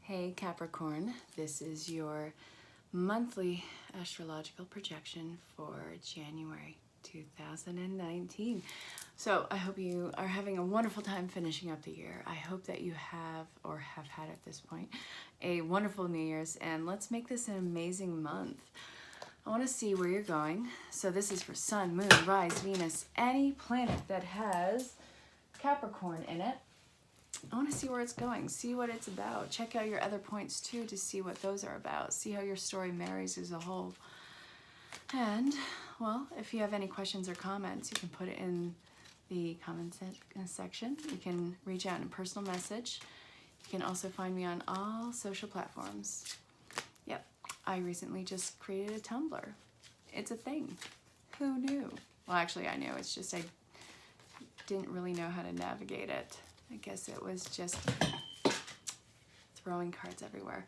Hey Capricorn, this is your monthly astrological projection for January 2019. So I hope you are having a wonderful time finishing up the year. I hope that you have, or have had at this point, a wonderful New Year's, and let's make this an amazing month. I want to see where you're going. So this is for Sun, Moon, Rise, Venus, any planet that has Capricorn in it. I want to see where it's going, see what it's about. Check out your other points too to see what those are about. See how your story marries as a whole. And, well, if you have any questions or comments, you can put it in the comment section. You can reach out in a personal message. You can also find me on all social platforms. Yep, I recently just created a Tumblr. It's a thing. Who knew? Well, actually, I knew. It's just I didn't really know how to navigate it. I guess it was just throwing cards everywhere.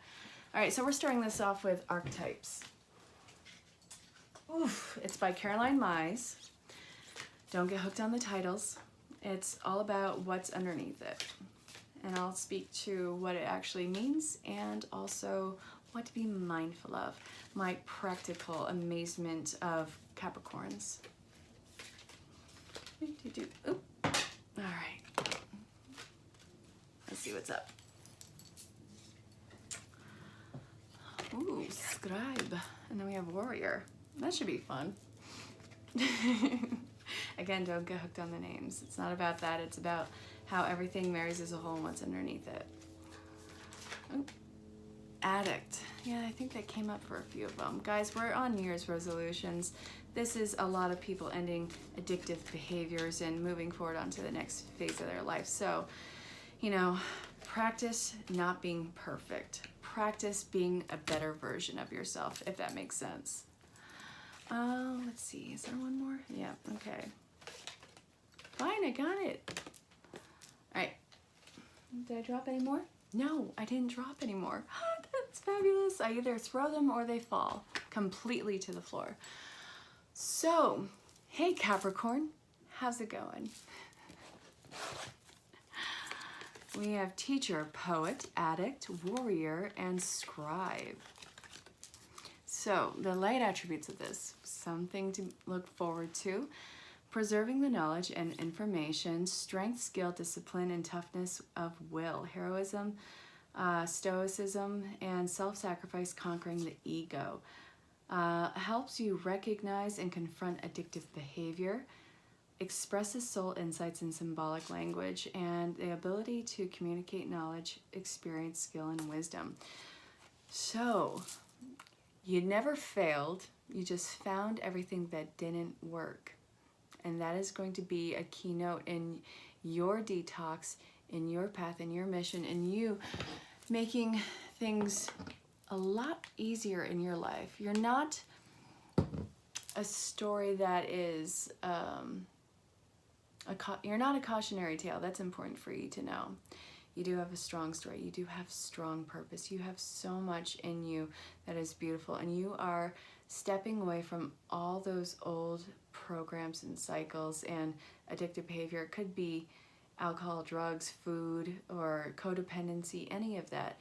All right, so we're starting this off with archetypes. Oof, it's by Caroline Mize. Don't get hooked on the titles. It's all about what's underneath it. And I'll speak to what it actually means and also what to be mindful of. My practical amazement of Capricorns. Oop. All right. Let's see what's up. Ooh, scribe. And then we have warrior. That should be fun. Again, don't get hooked on the names. It's not about that. It's about how everything marries as a whole and what's underneath it. Ooh. Addict. Yeah, I think that came up for a few of them. Guys, we're on New Year's resolutions. This is a lot of people ending addictive behaviors and moving forward onto the next phase of their life. So, you know, practice not being perfect. Practice being a better version of yourself, if that makes sense. Let's see, is there one more? Yeah, okay. Fine, I got it. All right, did I drop any more? No, I didn't drop any more. That's fabulous. I either throw them or they fall completely to the floor. So, hey Capricorn, how's it going? We have teacher, poet, addict, warrior, and scribe. So the light attributes of this, something to look forward to: preserving the knowledge and information, strength, skill, discipline, and toughness of will, heroism, stoicism, and self-sacrifice, conquering the ego. Helps you recognize and confront addictive behavior, expresses soul insights in symbolic language, and the ability to communicate knowledge, experience, skill, and wisdom. So, you never failed, you just found everything that didn't work. And that is going to be a keynote in your detox, in your path, in your mission, in you making things a lot easier in your life. You're not a story that is... you're not a cautionary tale. That's important for you to know. You do have a strong story. You do have strong purpose. You have so much in you that is beautiful, and you are stepping away from all those old programs and cycles and addictive behavior. It could be alcohol, drugs, food, or codependency, any of that.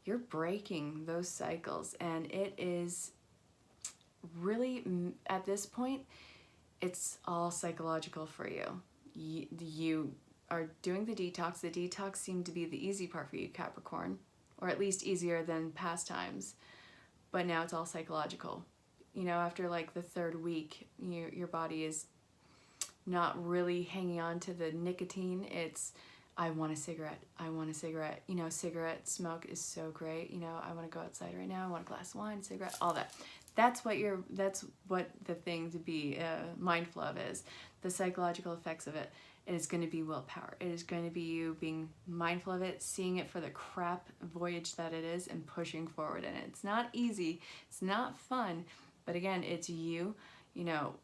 You're breaking those cycles, and it is really, at this point, it's all psychological for you. You are doing the detox. The detox seemed to be the easy part for you, Capricorn, or at least easier than past times. But now it's all psychological. You know, after like the third week, your body is not really hanging on to the nicotine. It's, I want a cigarette. I want a cigarette. You know, cigarette smoke is so great. You know, I want to go outside right now. I want a glass of wine, cigarette, all that. That's what the thing to be mindful of is. The psychological effects of it. It is going to be willpower. It is going to be you being mindful of it, seeing it for the crap voyage that it is, and pushing forward in it. It's not easy. It's not fun. But again, it's you know,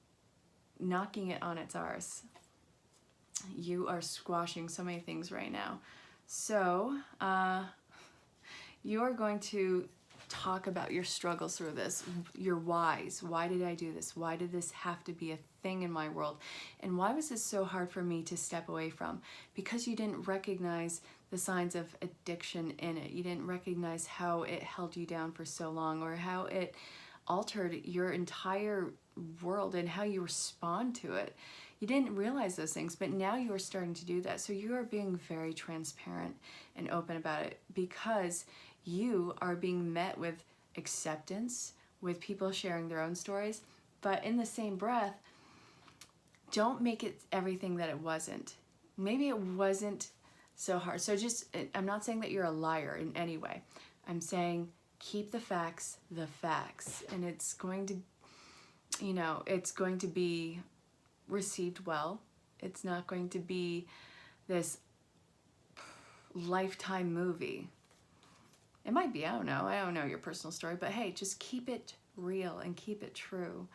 knocking it on its arse. You are squashing so many things right now. So, you are going to talk about your struggles through this, your whys. Why did I do this? Why did this have to be a thing in my world? And why was this so hard for me to step away from? Because you didn't recognize the signs of addiction in it. You didn't recognize how it held you down for so long, or how it altered your entire world and how you respond to it. You didn't realize those things, but now you are starting to do that. So you are being very transparent and open about it, because you are being met with acceptance, with people sharing their own stories. But in the same breath, don't make it everything that it wasn't. Maybe it wasn't so hard. So just, I'm not saying that you're a liar in any way. I'm saying keep the facts, and it's going to, you know, it's going to be received well. It's not going to be this lifetime movie. It might be, I don't know your personal story, but hey, just keep it real and keep it true.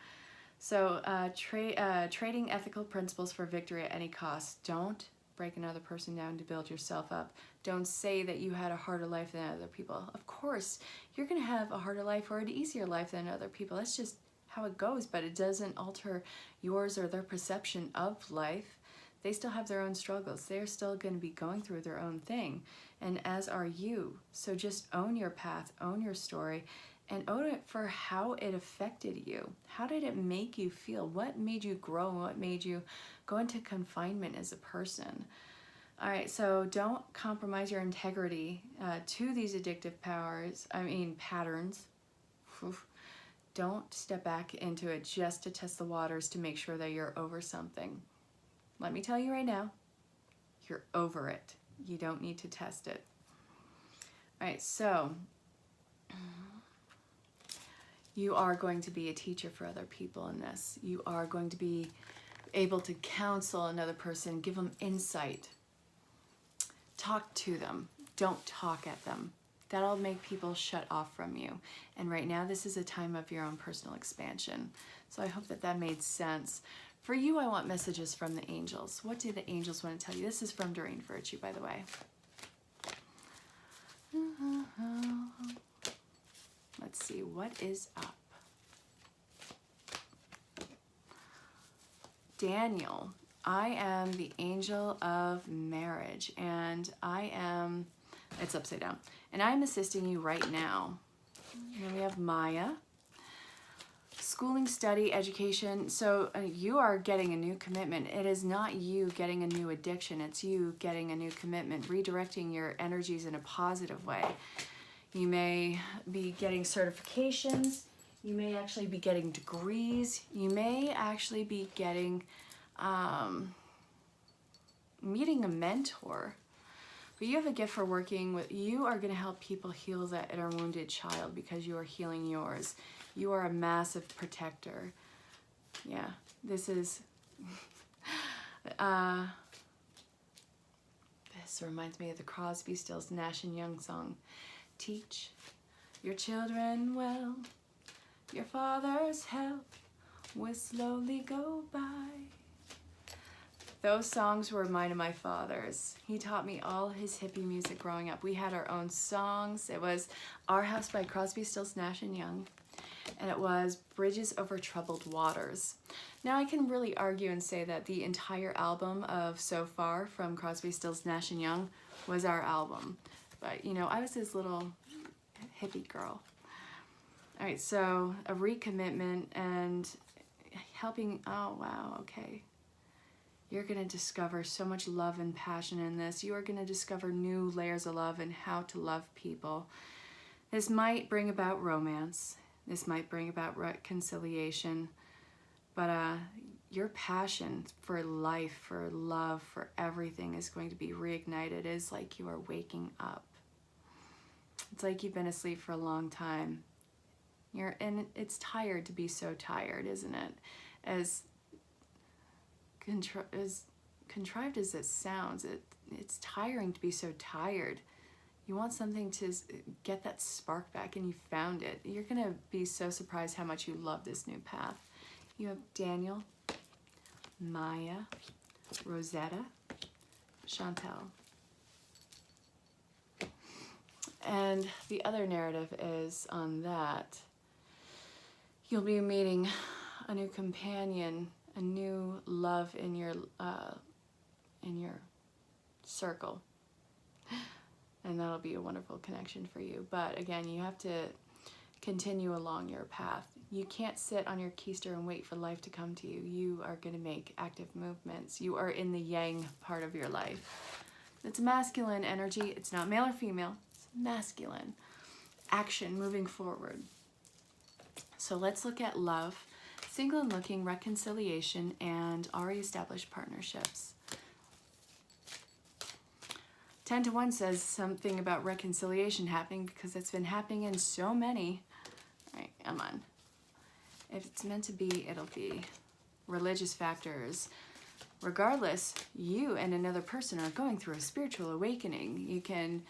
So trading ethical principles for victory at any cost. Don't break another person down to build yourself up. Don't say that you had a harder life than other people. Of course, you're going to have a harder life or an easier life than other people. That's just how it goes, but it doesn't alter yours or their perception of life. They still have their own struggles. They're still going to be going through their own thing, and as are you. So just own your path, own your story, and own it for how it affected you. How did it make you feel? What made you grow? What made you go into confinement as a person? All right, so don't compromise your integrity to these addictive patterns. Oof. Don't step back into it just to test the waters to make sure that you're over something. Let me tell you right now, you're over it. You don't need to test it. All right, so you are going to be a teacher for other people in this. You are going to be able to counsel another person, give them insight. Talk to them. Don't talk at them. That'll make people shut off from you. And right now, this is a time of your own personal expansion. So I hope that that made sense. For you, I want messages from the angels. What do the angels want to tell you? This is from Doreen Virtue, by the way. Let's see, what is up? Daniel, I am the angel of marriage, and it's upside down, and I'm assisting you right now. And then we have Maya. Schooling, study, education. So you are getting a new commitment. It is not you getting a new addiction. It's you getting a new commitment, redirecting your energies in a positive way. You may be getting certifications. You may actually be getting degrees. You may actually be getting, meeting a mentor. But you have a gift for working with, you are going to help people heal that inner wounded child because you are healing yours. You are a massive protector. Yeah, this is, this reminds me of the Crosby, Stills, Nash & Young song. Teach your children well, your father's help will slowly go by. Those songs were mine and my father's. He taught me all his hippie music growing up. We had our own songs. It was Our House by Crosby, Stills, Nash & Young. And it was Bridges Over Troubled Waters. Now I can really argue and say that the entire album of So Far from Crosby, Stills, Nash & Young was our album. But, you know, I was this little hippie girl. All right, so a recommitment and helping, oh wow, okay. You're going to discover so much love and passion in this. You are going to discover new layers of love and how to love people. This might bring about romance. This might bring about reconciliation. But your passion for life, for love, for everything is going to be reignited. It's like you are waking up. It's like you've been asleep for a long time. And it's tired to be so tired, isn't it? As contrived as it sounds, it's tiring to be so tired. You want something to get that spark back, and you found it. You're going to be so surprised how much you love this new path. You have Daniel, Maya, Rosetta, Chantel. And the other narrative is on that you'll be meeting a new companion, a new love in your circle. And that'll be a wonderful connection for you. But again, you have to continue along your path. You can't sit on your keister and wait for life to come to you. You are going to make active movements. You are in the yang part of your life. It's masculine energy. It's not male or female. It's masculine. Action, moving forward. So let's look at love, single and looking, reconciliation, and already established partnerships. 10 to 1 says something about reconciliation happening because it's been happening in so many. All right, come on. If it's meant to be, it'll be. Religious factors. Regardless, you and another person are going through a spiritual awakening. You can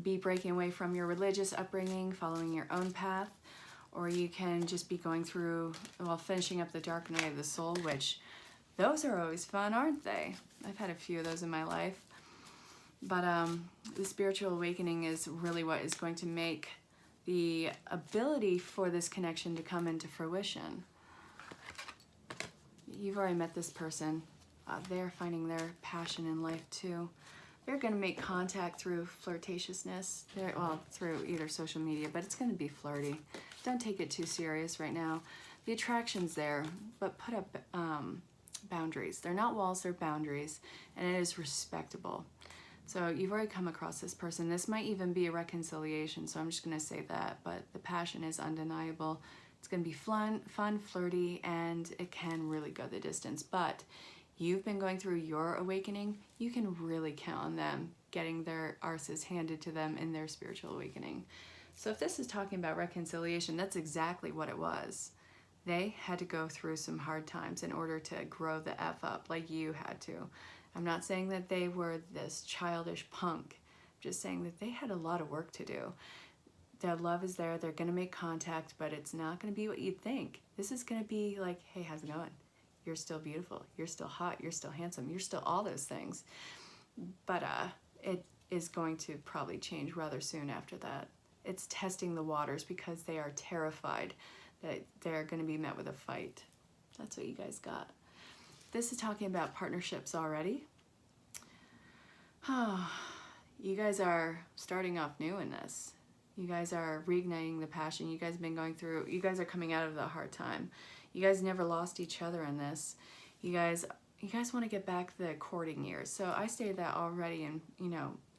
be breaking away from your religious upbringing, following your own path, or you can just be going through, well, finishing up the dark night of the soul, which those are always fun, aren't they? I've had a few of those in my life. But the spiritual awakening is really what is going to make the ability for this connection to come into fruition. You've already met this person. They're finding their passion in life too. They're going to make contact through flirtatiousness. Well, through either social media, but it's going to be flirty. Don't take it too serious right now. The attraction's there, but put up boundaries. They're not walls, they're boundaries, and it is respectable. So you've already come across this person. This might even be a reconciliation, so I'm just going to say that, but the passion is undeniable. It's going to be fun, flirty, and it can really go the distance. But you've been going through your awakening. You can really count on them getting their arses handed to them in their spiritual awakening. So if this is talking about reconciliation, that's exactly what it was. They had to go through some hard times in order to grow the F up like you had to. I'm not saying that they were this childish punk. I'm just saying that they had a lot of work to do. Their love is there. They're going to make contact, but it's not going to be what you'd think. This is going to be like, hey, how's it going? You're still beautiful. You're still hot. You're still handsome. You're still all those things. But it is going to probably change rather soon after that. It's testing the waters because they are terrified that they're going to be met with a fight. That's what you guys got. This is talking about partnerships already. You guys are starting off new in this. You guys are reigniting the passion. You guys have been going through, you guys are coming out of the hard time. You guys never lost each other in this. You guys want to get back the courting years. So I stated that already, and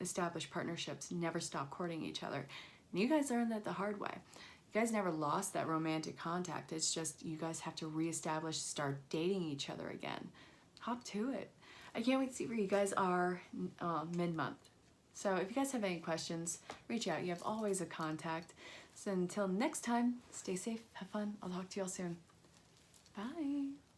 established partnerships never stop courting each other. And you guys learned that the hard way. You guys never lost that romantic contact. It's just you guys have to reestablish, start dating each other again. Hop to it. I can't wait to see where you guys are mid-month. So if you guys have any questions, reach out. You have always a contact. So until next time, stay safe, have fun. I'll talk to you all soon. Bye.